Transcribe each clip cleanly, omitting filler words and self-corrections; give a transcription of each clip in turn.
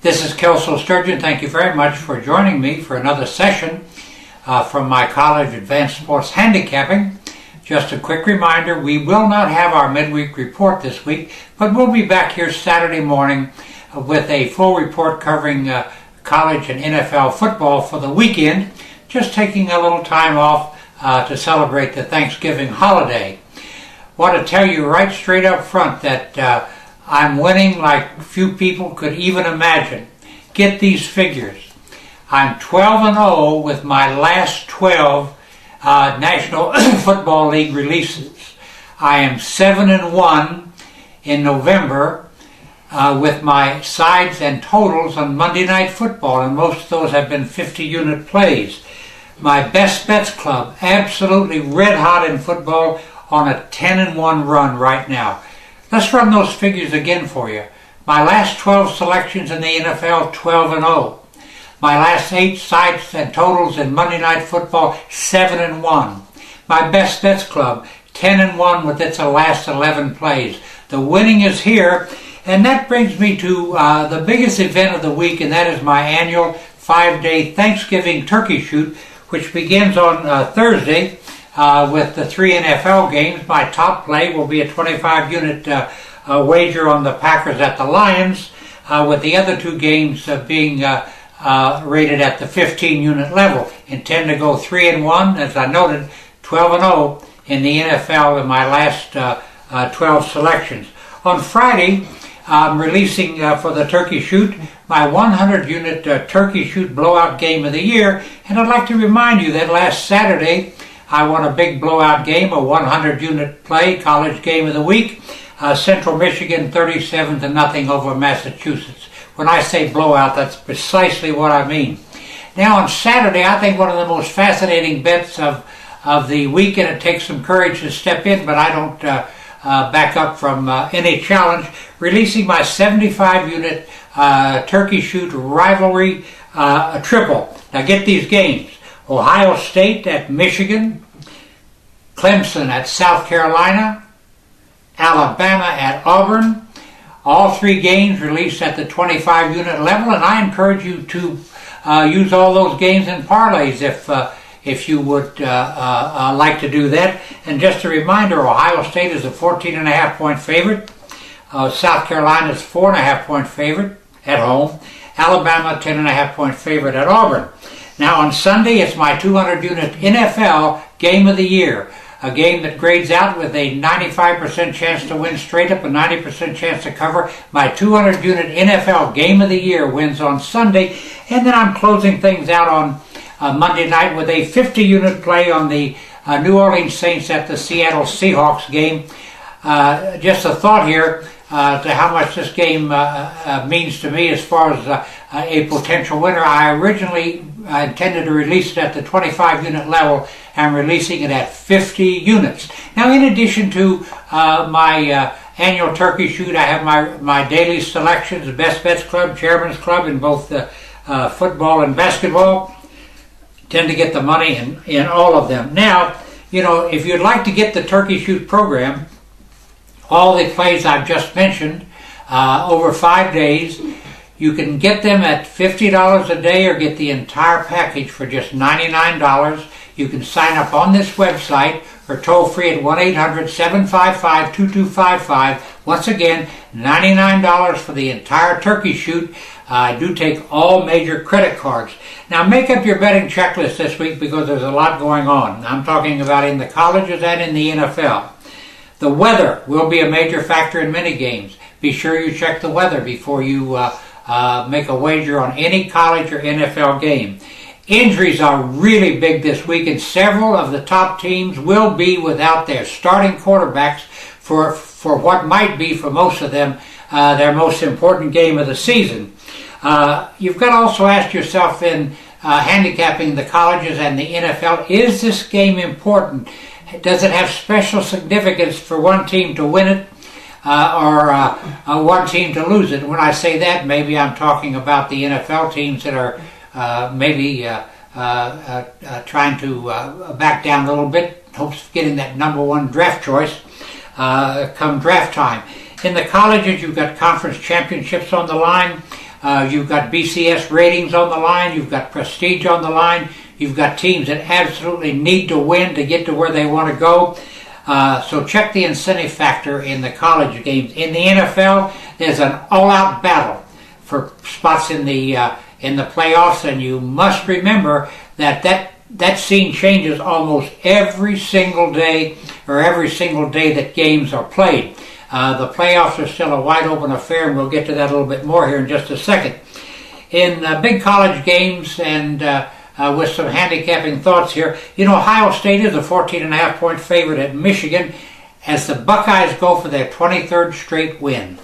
This is Kelso Sturgeon. Thank you very much for joining me for another session from my college advanced sports handicapping. Just a quick reminder, we will not have our midweek report this week, but we'll be back here Saturday morning with a full report covering college and NFL football for the weekend, just taking a little time off to celebrate the Thanksgiving holiday. Want to tell you right straight up front that I'm winning like few people could even imagine. Get these figures. I'm 12-0 with my last 12 National Football League releases. I am 7-1 in November with my sides and totals on Monday Night Football, and most of those have been 50-unit plays. My Best Bets Club, absolutely red hot in football, on a 10-1 run right now. Let's run those figures again for you. My last 12 selections in the NFL, 12-0. My last 8 sides and totals in Monday Night Football, 7-1. My Best Bets Club, 10-1 with its last 11 plays. The winning is here, and that brings me to the biggest event of the week, and that is my annual 5-day Thanksgiving turkey shoot, which begins on Thursday with the 3 NFL games. My top play will be a 25-unit wager on the Packers at the Lions, with the other 2 games being rated at the 15-unit level. Intend to go 3-1, as I noted, 12-0 in the NFL in my last 12 selections. On Friday, I'm releasing for the turkey shoot my 100-unit turkey shoot blowout game of the year, and I'd like to remind you that last Saturday I won a big blowout game, a 100-unit play, college game of the week, Central Michigan 37-0 over Massachusetts. When I say blowout, that's precisely what I mean. Now on Saturday, I think one of the most fascinating bets of the week, and it takes some courage to step in, but I don't back up from any challenge, releasing my 75-unit turkey shoot rivalry triple. Now get these games. Ohio State at Michigan, Clemson at South Carolina, Alabama at Auburn. All 3 games released at the 25-unit level, and I encourage you to use all those games in parlays if you would like to do that. And just a reminder, Ohio State is a 14.5-point favorite. South Carolina is 4.5-point favorite at home. Alabama 10.5-point favorite at Auburn. Now on Sunday, it's my 200-unit NFL Game of the Year, a game that grades out with a 95% chance to win straight up, a 90% chance to cover. My 200-unit NFL Game of the Year wins on Sunday, and then I'm closing things out on Monday night with a 50-unit play on the New Orleans Saints at the Seattle Seahawks game. Just a thought here to how much this game means to me as far as a potential winner. I originally intended to release it at the 25-unit level. I'm releasing it at 50 units. Now, in addition to my annual turkey shoot, I have my daily selections, the Best Bets Club, Chairman's Club in both football and basketball. Tend to get the money in all of them. Now, you know, if you'd like to get the turkey shoot program, all the plays I've just mentioned over 5 days, you can get them at $50 a day or get the entire package for just $99. You can sign up on this website or toll free at 1-800-755-2255. Once again, $99 for the entire turkey shoot. I do take all major credit cards. Now make up your betting checklist this week because there's a lot going on. I'm talking about in the colleges and in the NFL. The weather will be a major factor in many games. Be sure you check the weather before you make a wager on any college or NFL game. Injuries are really big this week, and several of the top teams will be without their starting quarterbacks for what might be, for most of them, their most important game of the season. You've got to also ask yourself in handicapping the colleges and the NFL, is this game important? Does it have special significance for one team to win it or one team to lose it? When I say that, maybe I'm talking about the NFL teams that are maybe trying to back down a little bit, hopes of getting that number 1 draft choice come draft time. In the colleges, you've got conference championships on the line. You've got BCS ratings on the line. You've got prestige on the line. You've got teams that absolutely need to win to get to where they want to go. So check the incentive factor in the college games. In the NFL, there's an all-out battle for spots in the playoffs, and you must remember that scene changes almost every single day that games are played. The playoffs are still a wide-open affair, and we'll get to that a little bit more here in just a second. In big college games and with some handicapping thoughts here, Ohio State is a 14.5-point favorite at Michigan as the Buckeyes go for their 23rd straight win.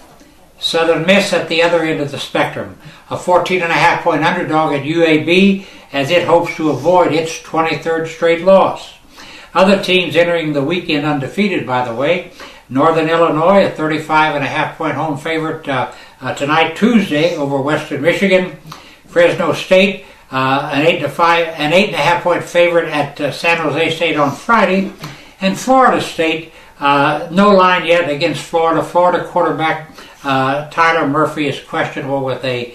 Southern Miss at the other end of the spectrum, a 14.5-point underdog at UAB as it hopes to avoid its 23rd straight loss. Other teams entering the weekend undefeated, by the way. Northern Illinois, a 35.5-point home favorite tonight, Tuesday, over Western Michigan. Fresno State, an 8.5-point favorite at San Jose State on Friday. And Florida State, no line yet against Florida. Florida quarterback Tyler Murphy is questionable with a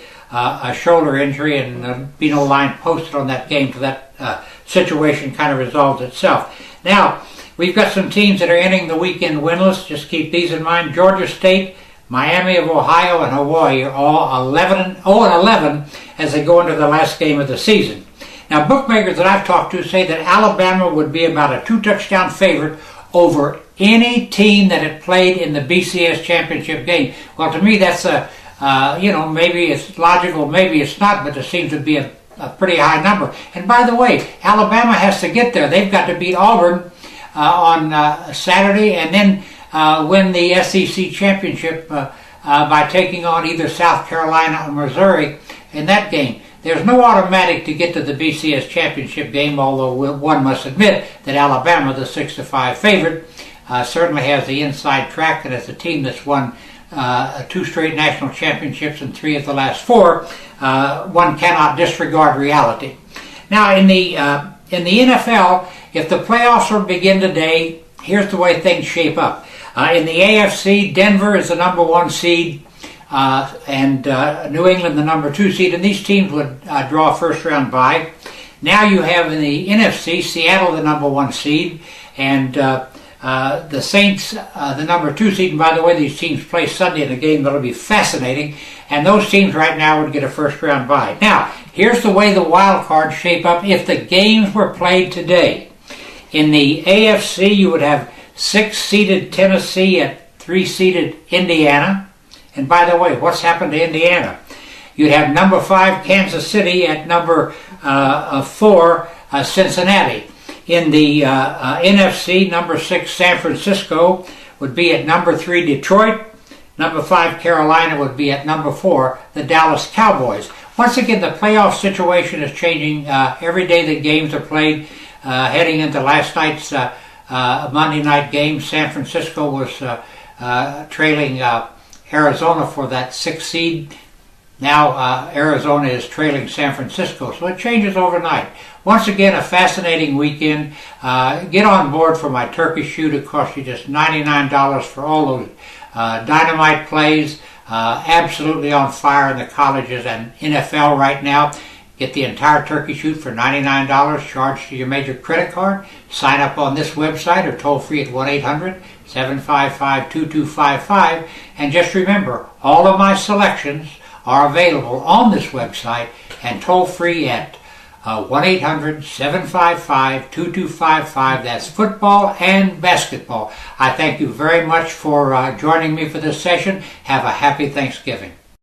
shoulder injury, and be no line posted on that game, so that situation kind of resolves itself. Now, we've got some teams that are ending the weekend winless. Just keep these in mind. Georgia State, Miami of Ohio, and Hawaii are all 0-11 as they go into the last game of the season. Now, bookmakers that I've talked to say that Alabama would be about a 2-touchdown favorite over any team that had played in the BCS championship game. Well, to me, that's maybe it's logical, maybe it's not, but there seems to be a pretty high number. And by the way, Alabama has to get there. They've got to beat Auburn on Saturday, and then win the SEC championship by taking on either South Carolina or Missouri in that game. There's no automatic to get to the BCS championship game, although one must admit that Alabama, the 6-5 favorite, certainly has the inside track, and as a team that's won 2 straight national championships and 3 of the last 4, one cannot disregard reality. Now, in the NFL, if the playoffs will begin today, here's the way things shape up. In the AFC, Denver is the number 1 seed, and New England the number 2 seed, and these teams would draw a first-round bye. Now you have in the NFC, Seattle the number 1 seed, and the Saints the number 2 seed. And by the way, these teams play Sunday in a game that'll be fascinating, and those teams right now would get a first-round bye. Now, here's the way the wild cards shape up if the games were played today. In the AFC, you would have 6-seeded Tennessee at 3-seeded Indiana. And by the way, what's happened to Indiana? You'd have number 5 Kansas City at number 4 Cincinnati. In the NFC, number 6 San Francisco would be at number 3 Detroit. Number 5 Carolina would be at number 4 the Dallas Cowboys. Once again, the playoff situation is changing every day that games are played. Heading into last night's Monday night game, San Francisco was trailing Arizona for that 6th seed. Now Arizona is trailing San Francisco, so it changes overnight. Once again, a fascinating weekend. Get on board for my turkey shoot. It costs you just $99 for all those dynamite plays. Absolutely on fire in the colleges and NFL right now. Get the entire turkey shoot for $99 charged to your major credit card. Sign up on this website or toll free at 1-800-755-2255. And just remember, all of my selections are available on this website and toll free at 1-800-755-2255. That's football and basketball. I thank you very much for joining me for this session. Have a happy Thanksgiving.